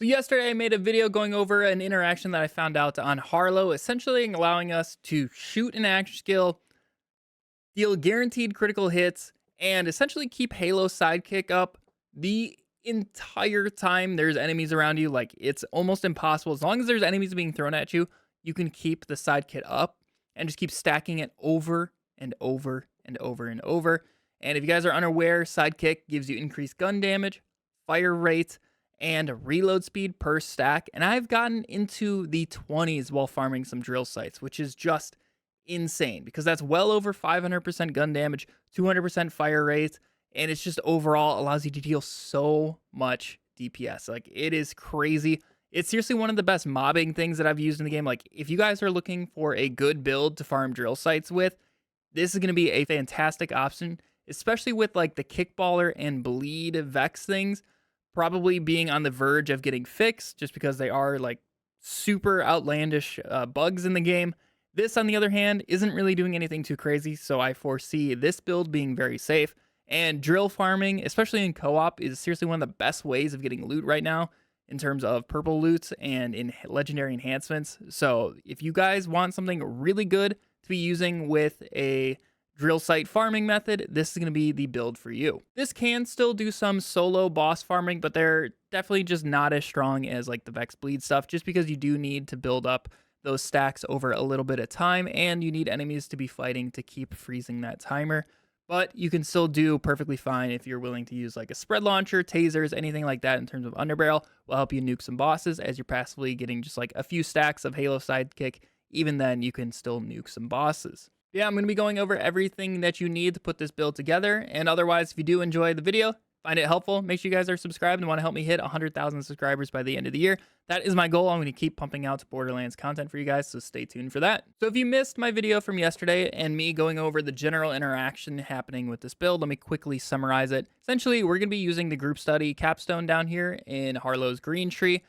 So yesterday I made a video going over an interaction that I found out on Harlowe, essentially allowing us to shoot an action skill, deal guaranteed critical hits, and essentially keep Halo sidekick up the entire time there's enemies around you. Like, it's almost impossible. As long as there's enemies being thrown at you, you can keep the sidekick up and just keep stacking it over and over and over and over. And if you guys are unaware, sidekick gives you increased gun damage, fire rate, and reload speed per stack. And I've gotten into the 20s while farming some drill sites, which is just insane because that's well over 500% gun damage, 200% fire rate, and it's just overall allows you to deal so much DPS. Like, it is crazy. It's seriously one of the best mobbing things that I've used in the game. Like, if you guys are looking for a good build to farm drill sites with, this is going to be a fantastic option, especially with like the kickballer and bleed vex things probably being on the verge of getting fixed just because they are like super outlandish bugs in the game. This, on the other hand, isn't really doing anything too crazy, so I foresee this build being very safe. And drill farming, especially in co-op, is seriously one of the best ways of getting loot right now in terms of purple loot and in legendary enhancements. So if you guys want something really good to be using with a drill site farming method, this is going to be the build for you. This can still do some solo boss farming, but they're definitely just not as strong as like the Vex Bleed stuff, just because you do need to build up those stacks over a little bit of time, and you need enemies to be fighting to keep freezing that timer. But you can still do perfectly fine if you're willing to use like a spread launcher, tasers, anything like that in terms of underbarrel will help you nuke some bosses as you're passively getting just like a few stacks of Halo sidekick. Even then, you can still nuke some bosses. Yeah, I'm going to be going over everything that you need to put this build together. And otherwise, if you do enjoy the video, find it helpful, make sure you guys are subscribed and want to help me hit 100,000 subscribers by the end of the year. That is my goal. I'm going to keep pumping out Borderlands content for you guys, so stay tuned for that. So if you missed my video from yesterday and me going over the general interaction happening with this build, let me quickly summarize it. Essentially, we're going to be using the group study capstone down here in Harlowe's green tree.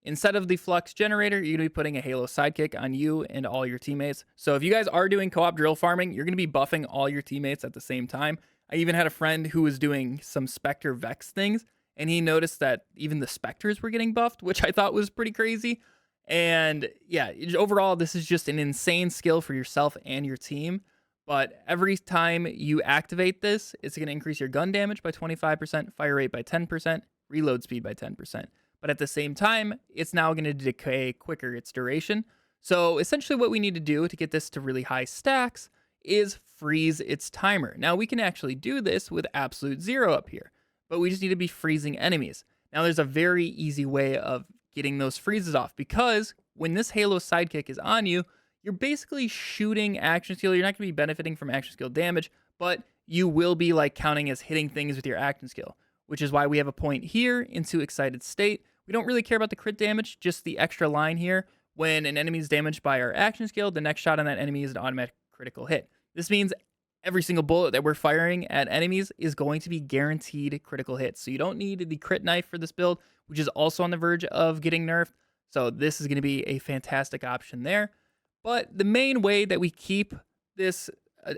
Instead of the flux generator, you're going to be putting a Halo sidekick on you and all your teammates. So if you guys are doing co-op drill farming, you're going to be buffing all your teammates at the same time. I even had a friend who was doing some Spectre Vex things, and he noticed that even the Spectres were getting buffed, which I thought was pretty crazy. And yeah, overall, this is just an insane skill for yourself and your team. But every time you activate this, it's going to increase your gun damage by 25%, fire rate by 10%, reload speed by 10%. But at the same time, it's now going to decay quicker its duration. So essentially what we need to do to get this to really high stacks is freeze its timer. Now we can actually do this with absolute zero up here, but we just need to be freezing enemies. Now there's a very easy way of getting those freezes off, because when this Halo sidekick is on you, you're basically shooting action skill. You're not going to be benefiting from action skill damage, but you will be like counting as hitting things with your action skill, which is why we have a point here into excited state. We don't really care about the crit damage, just the extra line here. When an enemy is damaged by our action skill, the next shot on that enemy is an automatic critical hit. This means every single bullet that we're firing at enemies is going to be guaranteed critical hits. So you don't need the crit knife for this build, which is also on the verge of getting nerfed. So this is going to be a fantastic option there. But the main way that we keep this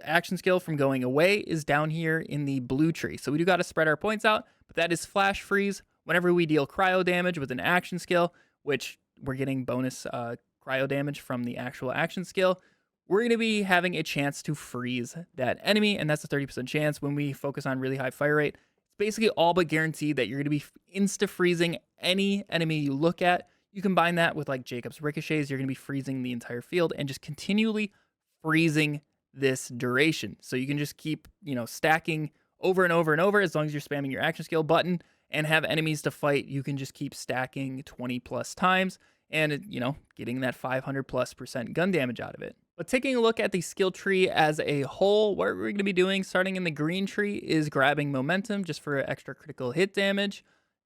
action skill from going away is down here in the blue tree. So we do got to spread our points out, but that is flash freeze. Whenever we deal cryo damage with an action skill, which we're getting bonus cryo damage from the actual action skill, we're going to be having a chance to freeze that enemy, and that's a 30% chance when we focus on really high fire rate. It's basically all but guaranteed that you're going to be insta-freezing any enemy you look at. You combine that with like Jacob's ricochets, you're going to be freezing the entire field and just continually freezing this duration. So you can just keep, stacking over and over and over as long as you're spamming your action skill button and have enemies to fight. You can just keep stacking 20 plus times and, getting that 500+% gun damage out of it. But taking a look at the skill tree as a whole, what we're going to be doing starting in the green tree is grabbing momentum just for extra critical hit damage.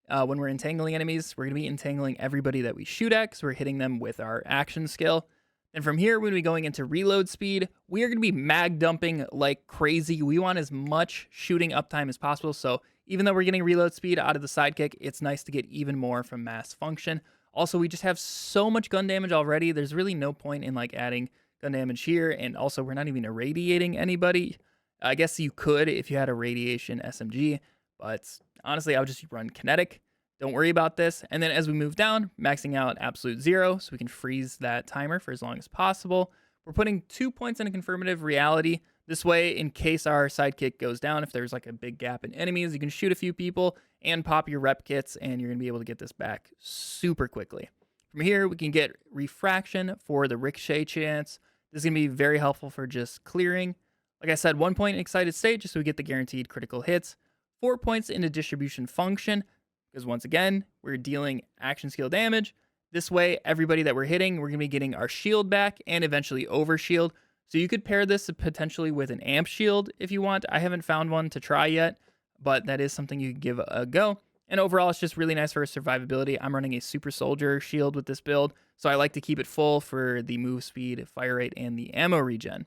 When we're entangling enemies, we're going to be entangling everybody that we shoot at because we're hitting them with our action skill. And from here, we're going to be going into reload speed. We are going to be mag dumping like crazy. We want as much shooting uptime as possible. So even though we're getting reload speed out of the sidekick, it's nice to get even more from mass function. Also, we just have so much gun damage already. There's really no point in like adding gun damage here. And also, we're not even irradiating anybody. I guess you could if you had a radiation SMG, but honestly, I would just run kinetic Don't worry about this. And then as we move down, maxing out absolute 0, so we can freeze that timer for as long as possible. We're putting 2 points in a confirmative reality. This way, in case our sidekick goes down, if there's like a big gap in enemies, you can shoot a few people and pop your rep kits, and you're going to be able to get this back super quickly. From here, we can get refraction for the ricochet chance. This is going to be very helpful for just clearing. Like I said, 1 point in excited state, just so we get the guaranteed critical hits. 4 points into distribution function, because once again, we're dealing action skill damage. This way, everybody that we're hitting, we're going to be getting our shield back and eventually over shield. So you could pair this potentially with an amp shield if you want. I haven't found one to try yet, but that is something you could give a go. And overall, it's just really nice for survivability. I'm running a super soldier shield with this build, so I like to keep it full for the move speed, fire rate, and the ammo regen.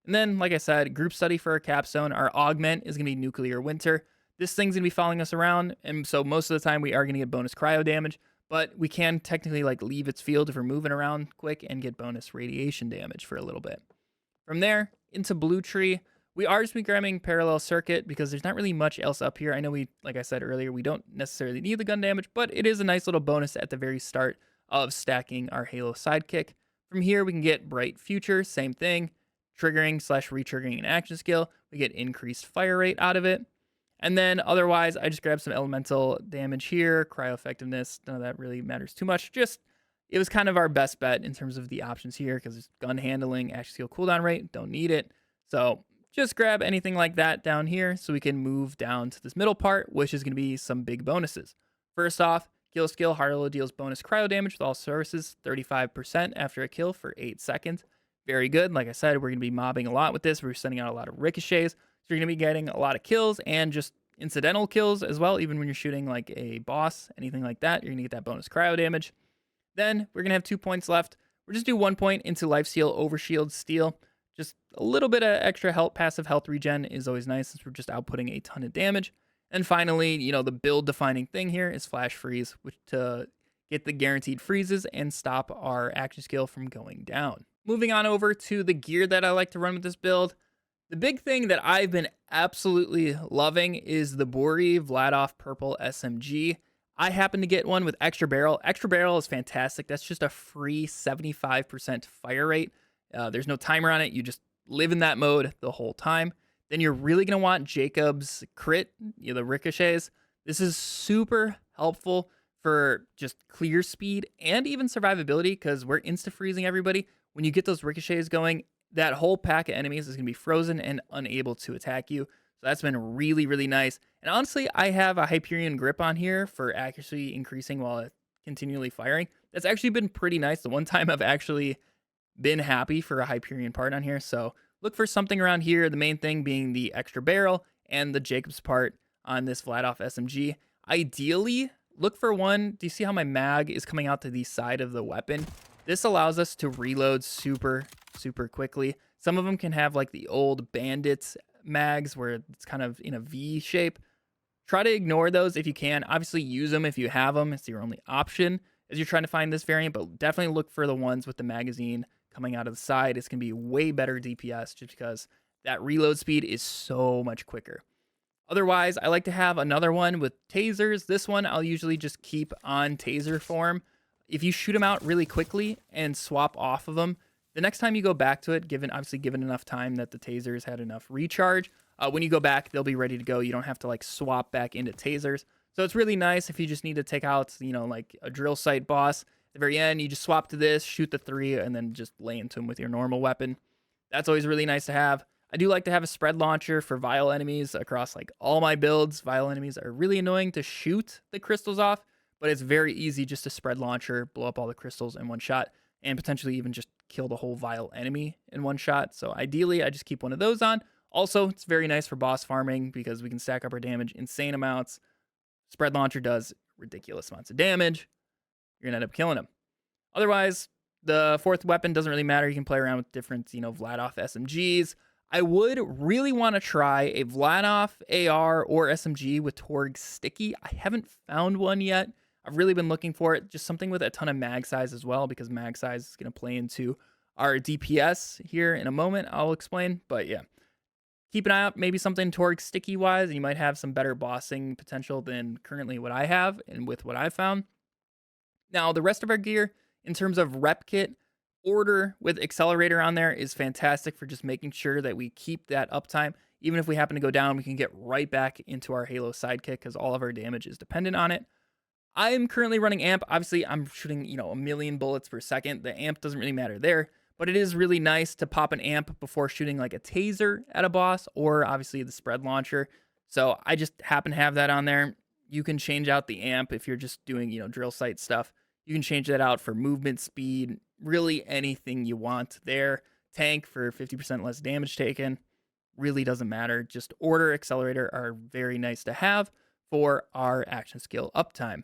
And then, like I said, group study for our capstone. Our augment is going to be nuclear winter. This thing's going to be following us around, and so most of the time we are going to get bonus cryo damage, but we can technically like leave its field if we're moving around quick and get bonus radiation damage for a little bit. From there, into Blue Tree, we are just grabbing Parallel Circuit because there's not really much else up here. I know like I said earlier, we don't necessarily need the gun damage, but it is a nice little bonus at the very start of stacking our Halo sidekick. From here, we can get Bright Future, same thing, triggering/re-triggering an action skill. We get increased fire rate out of it. And then otherwise, I just grabbed some elemental damage here, cryo effectiveness. None of that really matters too much. Just, it was kind of our best bet in terms of the options here because it's gun handling, action skill cooldown rate, don't need it. So just grab anything like that down here so we can move down to this middle part, which is going to be some big bonuses. First off, kill skill, Harlowe deals bonus cryo damage with all services, 35% after a kill for 8 seconds. Very good. Like I said, we're going to be mobbing a lot with this. We're sending out a lot of ricochets. So you're going to be getting a lot of kills and just incidental kills as well. Even when you're shooting like a boss, anything like that, you're going to get that bonus cryo damage. Then we're going to have 2 points left. We'll just do 1 point into life steal, overshield steal. Just a little bit of extra health, passive health regen is always nice since we're just outputting a ton of damage. And finally, the build defining thing here is flash freeze, which to get the guaranteed freezes and stop our action skill from going down. Moving on over to the gear that I like to run with this build. The big thing that I've been absolutely loving is the Bori Vladof Purple SMG. I happen to get one with extra barrel. Extra barrel is fantastic. That's just a free 75% fire rate. There's no timer on it. You just live in that mode the whole time. Then you're really going to want Jacob's crit, the ricochets. This is super helpful for just clear speed and even survivability because we're insta-freezing everybody. When you get those ricochets going, that whole pack of enemies is going to be frozen and unable to attack you. So that's been really, really nice. And honestly, I have a Hyperion grip on here for accuracy increasing while continually firing. That's actually been pretty nice. The one time I've actually been happy for a Hyperion part on here. So look for something around here. The main thing being the extra barrel and the Jacobs part on this Vladof SMG. Ideally, look for one. Do you see how my mag is coming out to the side of the weapon? This allows us to reload super quickly. Some of them can have like the old Bandits mags where it's kind of in a V shape. Try to ignore those if you can. Obviously use them if you have them. It's your only option as you're trying to find this variant, but definitely look for the ones with the magazine coming out of the side. It's going to be way better DPS just because that reload speed is so much quicker. Otherwise, I like to have another one with tasers. This one I'll usually just keep on taser form. If you shoot them out really quickly and swap off of them, the next time you go back to it, given enough time that the tasers had enough recharge, when you go back, they'll be ready to go. You don't have to like swap back into tasers. So it's really nice if you just need to take out, like a drill site boss. At the very end, you just swap to this, shoot the 3, and then just lay into them with your normal weapon. That's always really nice to have. I do like to have a spread launcher for vile enemies across like all my builds. Vile enemies are really annoying to shoot the crystals off, but it's very easy just to spread launcher, blow up all the crystals in one shot, and potentially even just kill the whole vile enemy in one shot. So ideally, I just keep one of those on. Also, it's very nice for boss farming because we can stack up our damage insane amounts. Spread launcher does ridiculous amounts of damage. You're going to end up killing him. Otherwise, the fourth weapon doesn't really matter. You can play around with different, Vladof SMGs. I would really want to try a Vladof AR or SMG with Torg Sticky. I haven't found one yet. I've really been looking for it. Just something with a ton of mag size as well, because mag size is going to play into our DPS here in a moment. I'll explain. But yeah, Keep an eye out, maybe something torque sticky wise, and you might have some better bossing potential than currently what I have and with what I found. Now, the rest of our gear, in terms of rep kit, order with accelerator on there is fantastic for just making sure that we keep that uptime. Even if we happen to go down, we can get right back into our Halo sidekick because all of our damage is dependent on it. I am currently running amp. Obviously, I'm shooting, a million bullets per second. The amp doesn't really matter there, but it is really nice to pop an amp before shooting like a taser at a boss or obviously the spread launcher. So I just happen to have that on there. You can change out the amp if you're just doing, drill site stuff. You can change that out for movement speed, really anything you want there. Tank for 50% less damage taken. Really doesn't matter. Just order accelerator are very nice to have for our action skill uptime.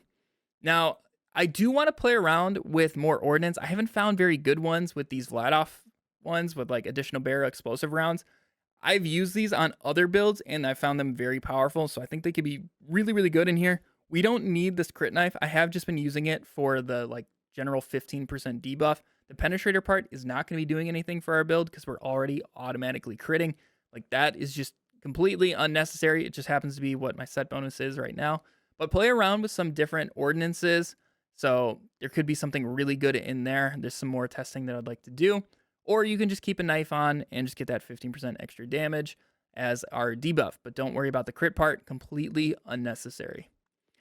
Now, I do want to play around with more ordnance. I haven't found very good ones with these Vladof ones with like additional barrel explosive rounds. I've used these on other builds and I found them very powerful. So I think they could be really, really good in here. We don't need this crit knife. I have just been using it for the like general 15% debuff. The penetrator part is not going to be doing anything for our build because we're already automatically critting. Like that is just completely unnecessary. It just happens to be what my set bonus is right now. But play around with some different ordinances. So there could be something really good in there. There's some more testing that I'd like to do. Or you can just keep a knife on and just get that 15% extra damage as our debuff. But don't worry about the crit part. Completely unnecessary.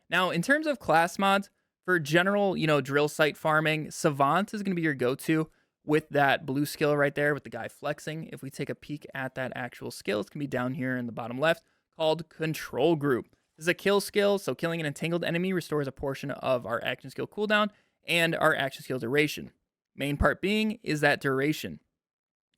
Now, in terms of class mods, for general, drill site farming, Savant is going to be your go-to with that blue skill right there with the guy flexing. If we take a peek at that actual skill, it's going to be down here in the bottom left called Control Group. This is a kill skill, so killing an entangled enemy restores a portion of our action skill cooldown and our action skill duration. Main part being is that duration.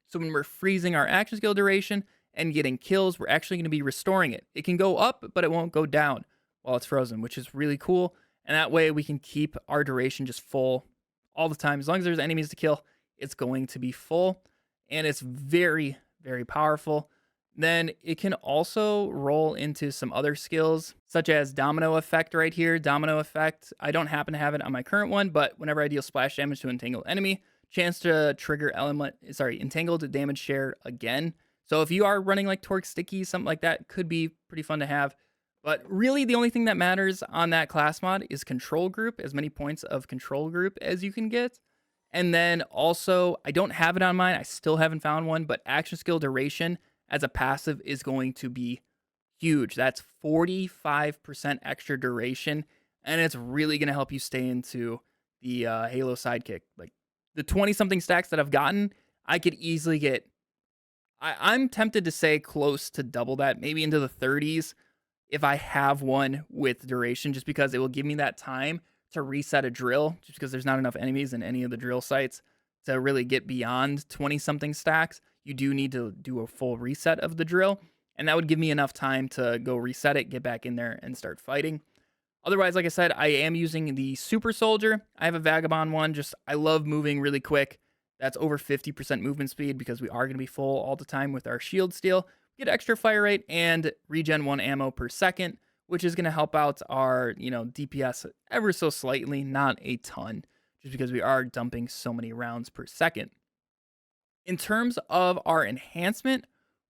So when we're freezing our action skill duration and getting kills, we're actually going to be restoring it. It can go up, but it won't go down while it's frozen, which is really cool. And that way we can keep our duration just full all the time. As long as there's enemies to kill, it's going to be full. And it's very, very powerful. Then it can also roll into some other skills, such as Domino Effect right here. Domino Effect, I don't happen to have it on my current one, but whenever I deal splash damage to an entangled enemy, chance to trigger entangled damage share again. So if you are running like Torque Sticky, something like that, could be pretty fun to have. But really the only thing that matters on that class mod is Control Group, as many points of Control Group as you can get. And then also, I don't have it on mine, I still haven't found one, but Action Skill Duration as a passive is going to be huge. That's 45% extra duration, and it's really going to help you stay into the Halo sidekick. Like the 20-something stacks that I've gotten, I could easily get, I'm tempted to say close to double that, maybe into the 30s if I have one with duration, just because it will give me that time to reset a drill, just because there's not enough enemies in any of the drill sites to really get beyond 20-something stacks. You do need to do a full reset of the drill, and that would give me enough time to go reset it, get back in there, and start fighting. Otherwise, like I said, I am using the Super Soldier. I have a Vagabond one. I love moving really quick. That's over 50% movement speed because we are going to be full all the time with our shield steel. Get extra fire rate and regen 1 ammo per second, which is going to help out our, DPS ever so slightly, not a ton, just because we are dumping so many rounds per second. In terms of our enhancement,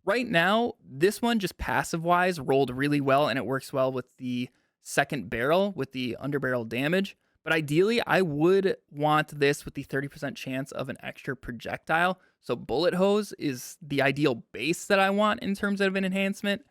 right now, this one just passive-wise rolled really well, and it works well with the second barrel with the underbarrel damage. But ideally, I would want this with the 30% chance of an extra projectile. So bullet hose is the ideal base that I want in terms of an enhancement.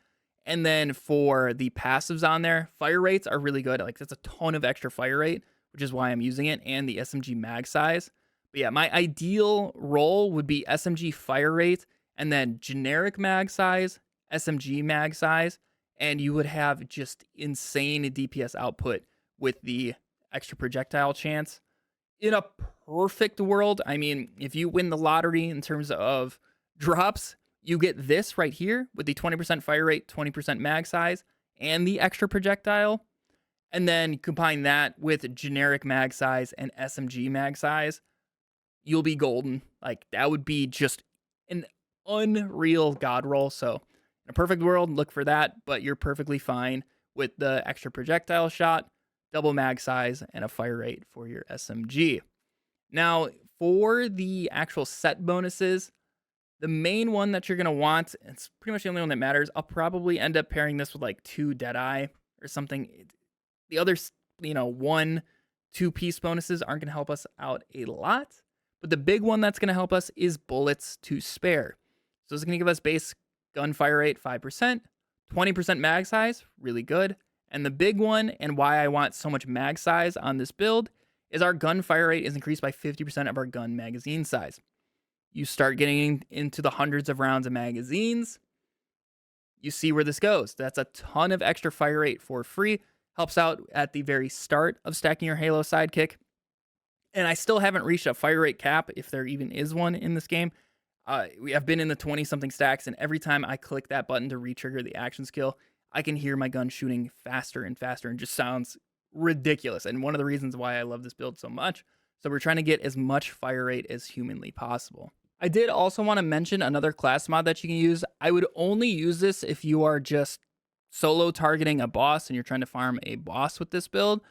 And then for the passives on there, fire rates are really good. Like that's a ton of extra fire rate, which is why I'm using it, and the SMG mag size. But yeah, my ideal roll would be SMG fire rate and then generic mag size, SMG mag size, and you would have just insane DPS output with the extra projectile chance. In a perfect world, I mean, if you win the lottery in terms of drops, you get this right here with the 20% fire rate, 20% mag size, and the extra projectile. And then combine that with generic mag size and SMG mag size, you'll be golden. Like that would be just an unreal god roll. So in a perfect world, look for that, but you're perfectly fine with the extra projectile shot, double mag size, and a fire rate for your SMG. Now, for the actual set bonuses, The main one that you're going to want, it's pretty much the only one that matters. I'll probably end up pairing this with like 2 Deadeye or something. The other, 1-2 piece bonuses aren't going to help us out a lot. But the big one that's going to help us is bullets to spare. So it's going to give us base gunfire rate 5%, 20% mag size, really good. And the big one, and why I want so much mag size on this build, is our gunfire rate is increased by 50% of our gun magazine size. You start getting into the hundreds of rounds of magazines, you see where this goes. That's a ton of extra fire rate for free. Helps out at the very start of stacking your Halo sidekick. And I still haven't reached a fire rate cap, if there even is one in this game. We have been in the 20-something stacks, and every time I click that button to re-trigger the action skill, I can hear my gun shooting faster and faster, and just sounds ridiculous. And one of the reasons why I love this build so much. So we're trying to get as much fire rate as humanly possible. I did also want to mention another class mod that you can use. I would only use this if you are just solo targeting a boss and you're trying to farm a boss with this build,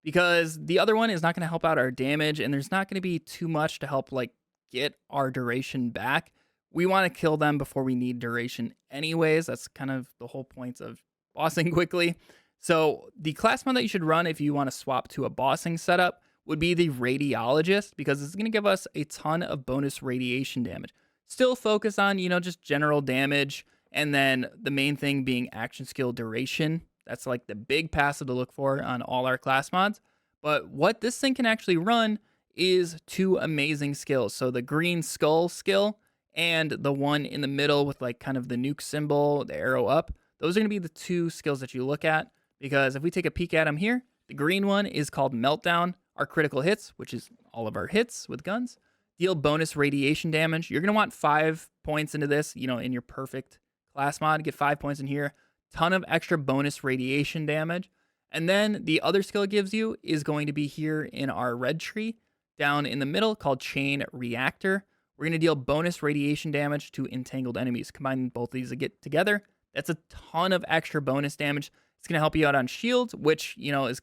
because the other one is not going to help out our damage, and there's not going to be too much to help like get our duration back. We want to kill them before we need duration anyways. That's kind of the whole point of bossing quickly. So the class mod that you should run if you want to swap to a bossing setup would be the Radiologist, because it's going to give us a ton of bonus radiation damage. Still focus on, just general damage, and then the main thing being action skill duration. That's like the big passive to look for on all our class mods. But what this thing can actually run is 2 amazing skills. So the green skull skill and the one in the middle with like kind of the nuke symbol, the arrow up. Those are going to be the 2 skills that you look at, because if we take a peek at them here, the green one is called Meltdown. Our critical hits, which is all of our hits with guns, deal bonus radiation damage. You're going to want 5 points into this, in your perfect class mod. Get 5 points in here. Ton of extra bonus radiation damage. And then the other skill it gives you is going to be here in our red tree, down in the middle, called Chain Reactor. We're going to deal bonus radiation damage to entangled enemies. Combine both of these to get together. That's a ton of extra bonus damage. It's going to help you out on shields, which, is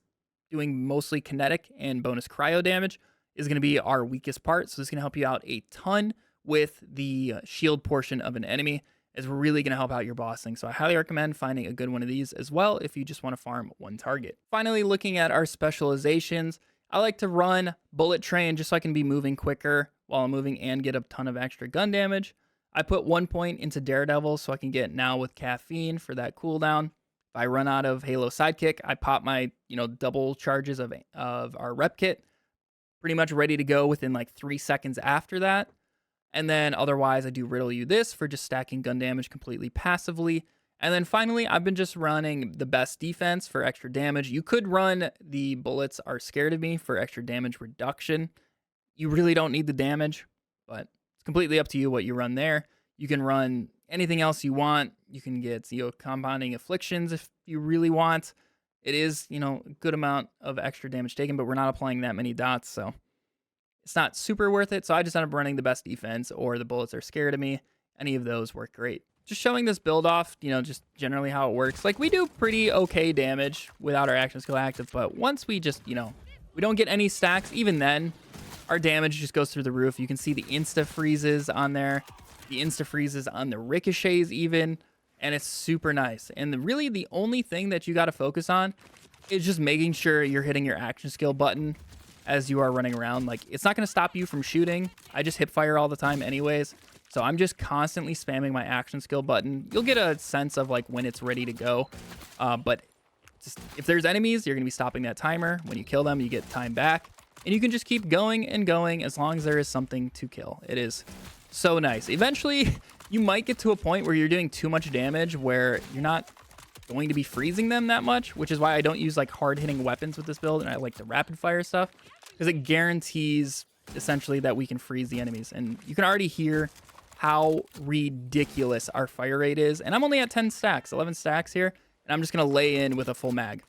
doing mostly kinetic, and bonus cryo damage is going to be our weakest part. So this is going to help you out a ton with the shield portion of an enemy. Is really going to help out your bossing. So I highly recommend finding a good one of these as well if you just want to farm one target. Finally, looking at our specializations, I like to run Bullet Train just so I can be moving quicker while I'm moving and get a ton of extra gun damage. I put 1 point into Daredevil so I can get Now with Caffeine for that cooldown. If I run out of Halo Sidekick, I pop my, double charges of our rep kit, pretty much ready to go within like 3 seconds after that. And then otherwise, I do Riddle You This for just stacking gun damage completely passively. And then finally, I've been just running the best defense for extra damage. You could run the Bullets Are Scared of Me for extra damage reduction. You really don't need the damage, but it's completely up to you what you run there. You can run anything else you want. You can get, Compounding Afflictions if you really want. It is, a good amount of extra damage taken, but we're not applying that many dots, so it's not super worth it. So I just end up running the best defense or the Bullets Are Scared of Me. Any of those work great. Just showing this build off, just generally how it works. Like, we do pretty okay damage without our action skill active, but once we just, we don't get any stacks, even then, our damage just goes through the roof. You can see the insta freezes on there, the insta freezes on the ricochets even, and it's super nice. And really the only thing that you got to focus on is just making sure you're hitting your action skill button as you are running around. Like, it's not going to stop you from shooting. I just hip fire all the time anyways. So I'm just constantly spamming my action skill button. You'll get a sense of like when it's ready to go. But just, if there's enemies, you're going to be stopping that timer. When you kill them, you get time back. And you can just keep going and going as long as there is something to kill. It is so nice. Eventually, you might get to a point where you're doing too much damage where you're not going to be freezing them that much, which is why I don't use like hard-hitting weapons with this build, and I like the rapid fire stuff, because it guarantees essentially that we can freeze the enemies. And you can already hear how ridiculous our fire rate is. And I'm only at 10 stacks, 11 stacks here, and I'm just going to lay in with a full mag.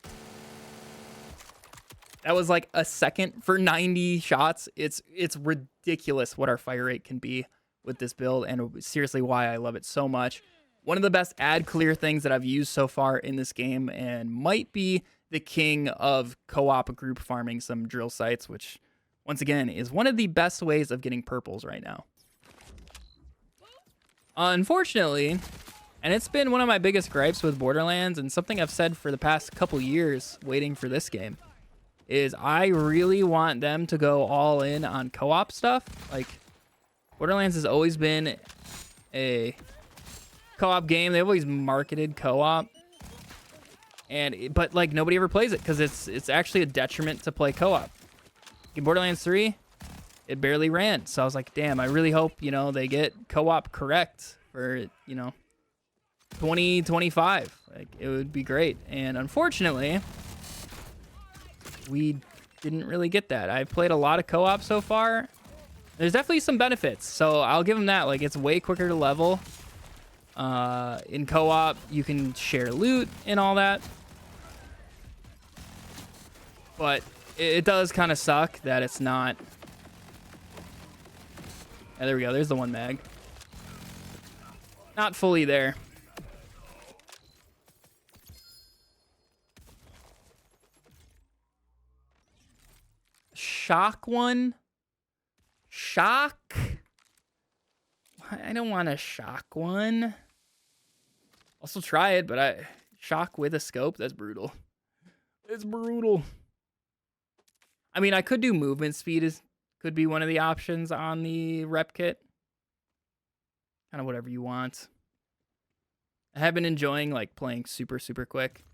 That was like a second for 90 shots. It's ridiculous what our fire rate can be with this build, and seriously why I love it so much. One of the best ad clear things that I've used so far in this game, and might be the king of co-op group farming some drill sites, which once again is one of the best ways of getting purples right now. Unfortunately, and it's been one of my biggest gripes with Borderlands, and something I've said for the past couple years waiting for this game, is I really want them to go all in on co-op stuff. Like, Borderlands has always been a co-op game. They've always marketed co-op, but like nobody ever plays it because it's actually a detriment to play co-op. In Borderlands 3, it barely ran. So I was like, damn, I really hope, they get co-op correct for, 2025. Like, it would be great. And unfortunately, we didn't really get that. I've played a lot of co-op so far. There's definitely some benefits, so I'll give them that. Like, it's way quicker to level. In co-op, you can share loot and all that. But it does kind of suck that it's not... Yeah, there we go. There's the one mag. Not fully there. Shock one? Shock? I don't want a shock one. I'll still try it, but shock with a scope, that's brutal. It's brutal. I mean, I could do movement speed, could be one of the options on the rep kit. Kind of whatever you want. I have been enjoying like playing super, super quick.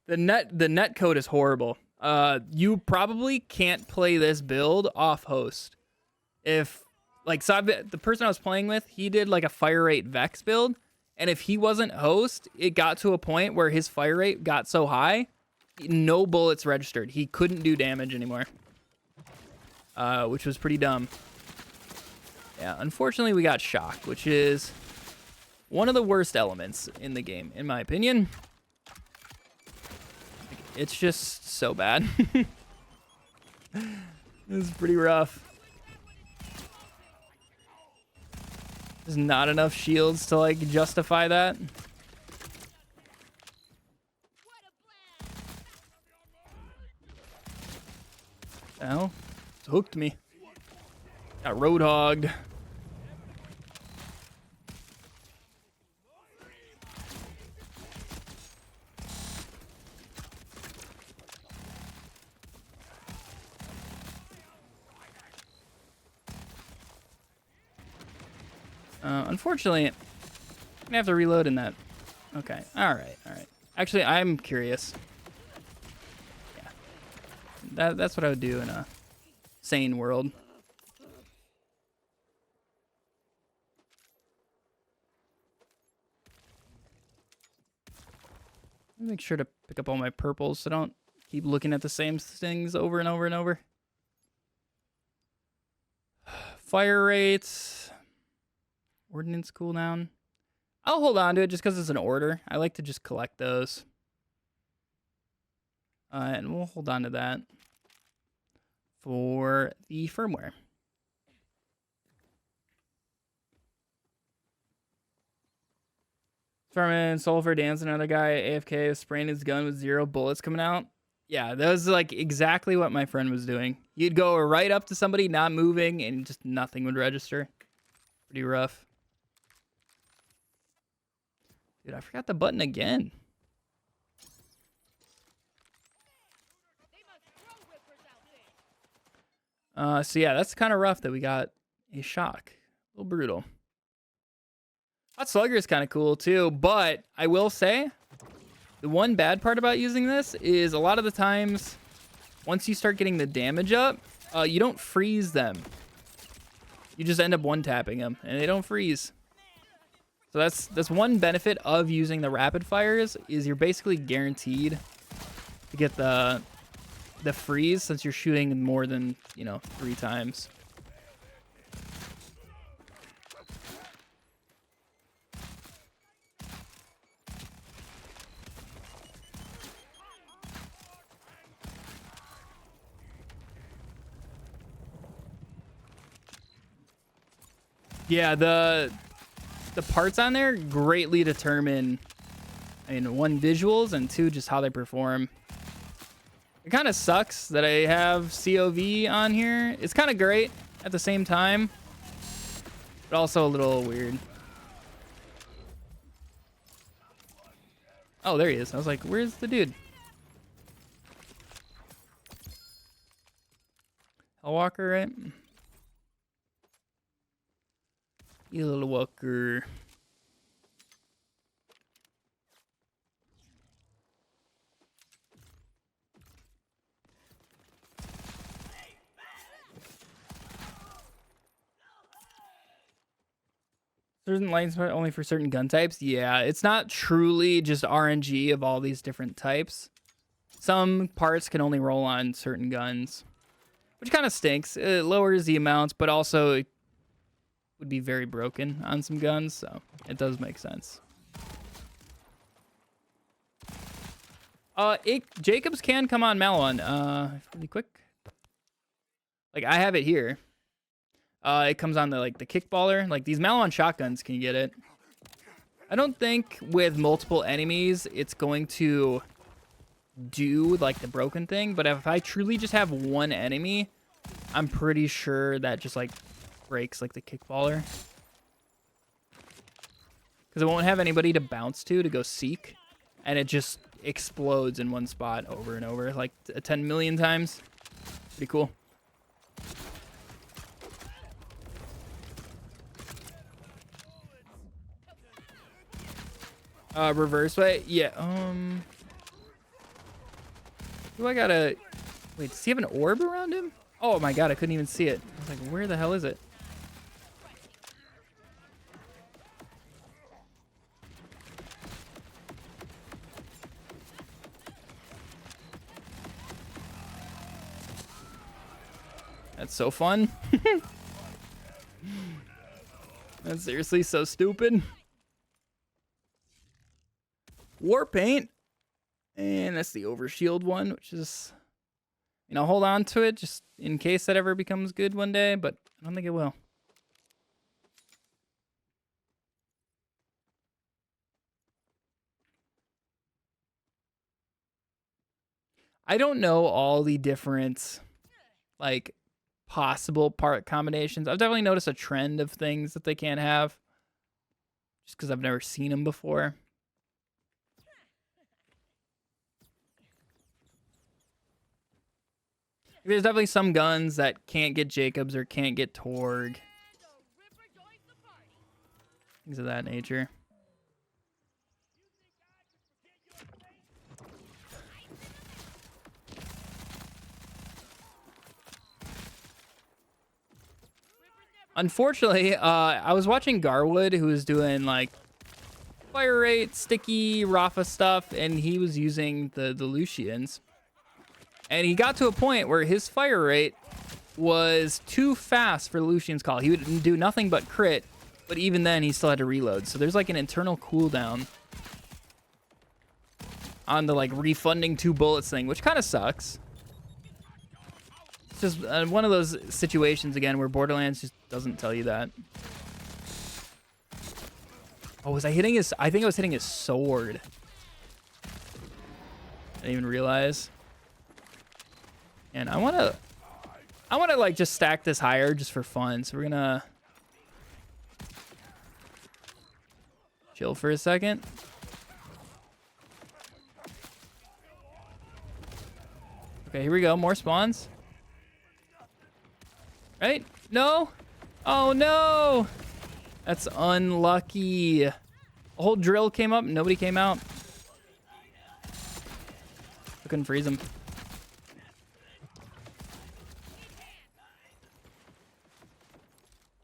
The net code is horrible. You probably can't play this build off host. If the person I was playing with, he did like a fire rate Vex build, and if he wasn't host, it got to a point where his fire rate got so high, no bullets registered. He couldn't do damage anymore, which was pretty dumb. Yeah, unfortunately, we got shock, which is one of the worst elements in the game, in my opinion. It's just so bad. It's pretty rough. There's not enough shields to like justify that. Well, it's hooked me. Got roadhogged. Unfortunately, I'm gonna have to reload in that. Okay, all right. Actually, I'm curious. Yeah, that's what I would do in a sane world. Make sure to pick up all my purples so I don't keep looking at the same things over and over and over. Fire rates. Ordnance cooldown. I'll hold on to it just because it's an order. I like to just collect those. And we'll hold on to that for the firmware. Farman, Sulfur, dancing another guy, AFK, spraying his gun with 0 bullets coming out. Yeah, that was like exactly what my friend was doing. You'd go right up to somebody not moving and just nothing would register. Pretty rough. Dude, I forgot the button again. So yeah, that's kind of rough that we got a shock. A little brutal. Hot Slugger is kind of cool too, but I will say the one bad part about using this is a lot of the times once you start getting the damage up, you don't freeze them. You just end up one-tapping them and they don't freeze. So that's one benefit of using the rapid fires is you're basically guaranteed to get the freeze since you're shooting more than, 3 times. Yeah, the parts on there greatly determine, one, visuals, and 2, just how they perform. It kind of sucks that I have COV on here. It's kind of great at the same time, but also a little weird. Oh, there he is. I was like, where's the dude? Hellwalker, right? You little walker. Certain lights are only for certain gun types. Yeah, it's not truly just RNG of all these different types. Some parts can only roll on certain guns, which kind of stinks. It lowers the amounts, but also it would be very broken on some guns, so it does make sense. Jacobs can come on Malon, really quick. Like, I have it here. It comes on the kickballer. Like, these Malon shotguns can get it. I don't think with multiple enemies it's going to do like the broken thing, but if I truly just have one enemy, I'm pretty sure that just like breaks like the kickballer. Because it won't have anybody to bounce to go seek, and it just explodes in one spot over and over like 10 million times. Pretty cool. Reverse way? Yeah, do I gotta... Wait, does he have an orb around him? Oh my god, I couldn't even see it. I was like, where the hell is it? That's so fun. That's seriously so stupid. War paint. And that's the overshield one, which is, you know, hold on to it just in case that ever becomes good one day, but I don't think it will. I don't know all the different, like, possible part combinations. I've definitely noticed a trend of things that they can't have just because I've never seen them before. There's definitely some guns that can't get Jacobs or can't get Torg. Things of that nature. Unfortunately, I was watching Garwood, who was doing like fire rate, sticky, Rafa stuff, and he was using the Lucians. And he got to a point where his fire rate was too fast for Lucian's call. He would do nothing but crit, but even then he still had to reload. So there's like an internal cooldown on the like refunding 2 bullets thing, which kind of sucks. It's just one of those situations again where Borderlands just doesn't tell you that. Oh, was I hitting his? I think I was hitting his sword. I didn't even realize. And I wanna like just stack this higher just for fun. So we're gonna chill for a second. Okay, here we go. More spawns. Right? No? Oh no! That's unlucky. A whole drill came up, nobody came out. I couldn't freeze him.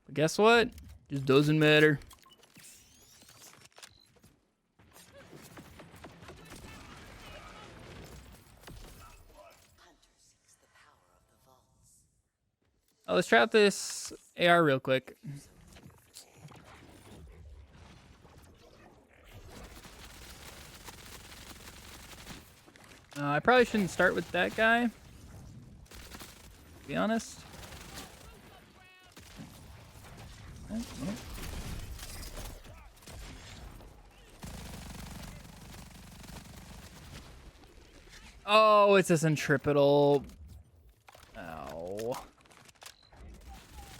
But guess what? Just doesn't matter. Oh, let's try out this AR real quick. I probably shouldn't start with that guy, to be honest. Oh, it's a centripetal. Ow.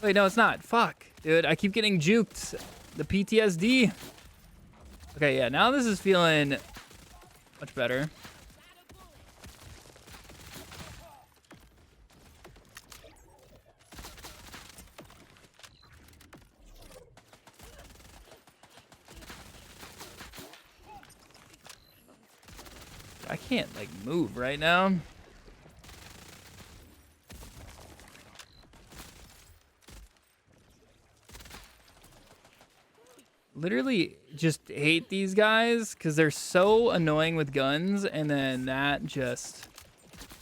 Wait, no, it's not. Fuck, dude. I keep getting juked. The PTSD. Okay, yeah, now this is feeling much better. I can't, like, move right now. Literally just hate these guys because they're so annoying with guns, and then that just...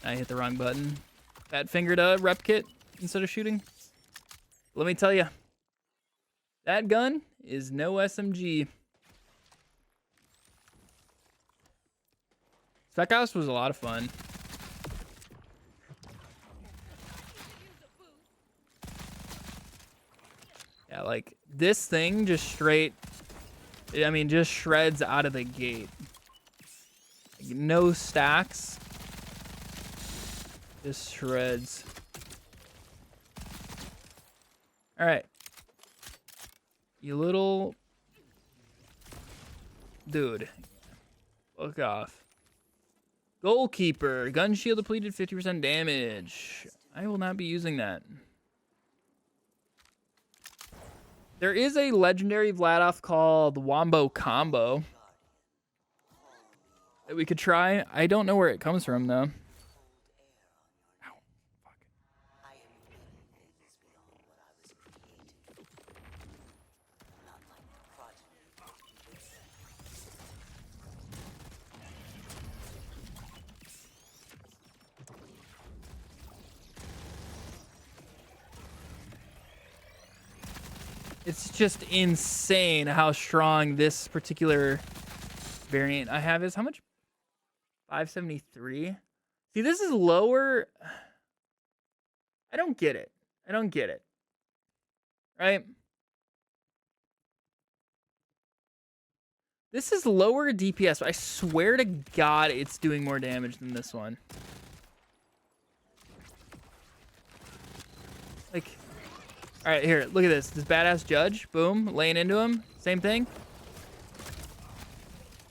I hit the wrong button. Fat fingered a rep kit instead of shooting. Let me tell you, that gun is no SMG. Spec House was a lot of fun. Yeah, like this thing just straight, I mean, just shreds out of the gate. Like, no stacks. Just shreds. All right. You little dude. Fuck off. Goalkeeper. Gun shield depleted 50% damage. I will not be using that. There is a legendary Vladof called Wombo Combo that we could try. I don't know where it comes from, though. Ow, fuck. It's just insane how strong this particular variant I have is. How much? 573. See, this is lower. I don't get it. I don't get it. Right? This is lower DPS, but I swear to God it's doing more damage than this one. Like, all right, here, look at this. This badass judge, boom, laying into him. Same thing.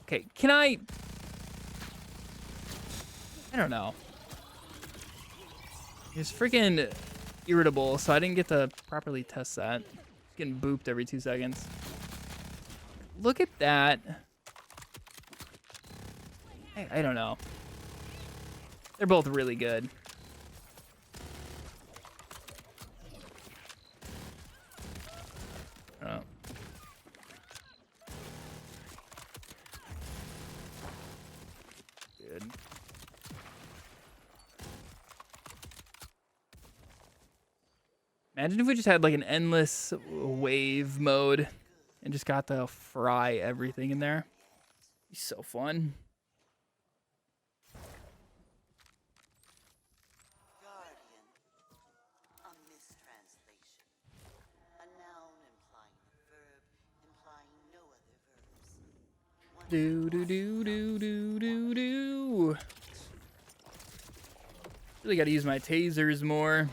Okay, can I don't know. He's freaking irritable, so I didn't get to properly test that. He's getting booped every 2 seconds. Look at that. I don't know. They're both really good. Oh. Good. Imagine if we just had like an endless wave mode and just got to fry everything in there. It'd be so fun. Do do do do do do do. Really got to use my tasers more.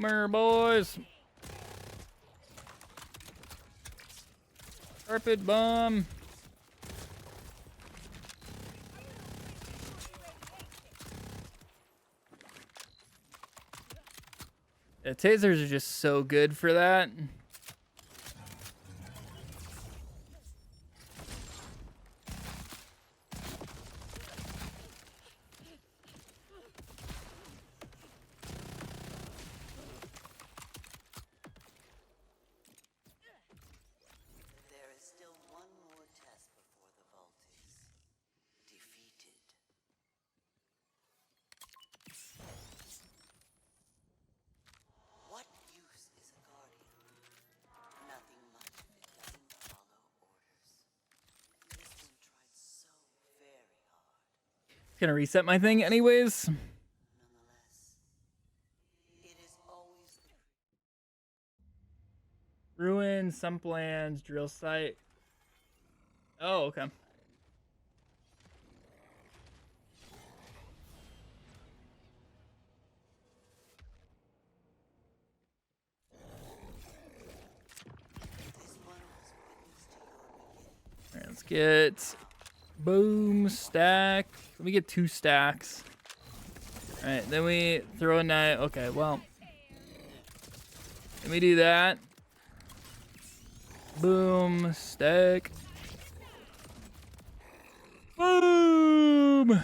Come here, boys. Carpet bomb. Yeah, tasers are just so good for that. Gonna reset my thing anyways. Ruin, some plans, drill site. Oh, okay. All right, let's get boom stack. Let me get 2 stacks. All right, then we throw a knife. Okay, well, let me do that. Boom stack. Boom.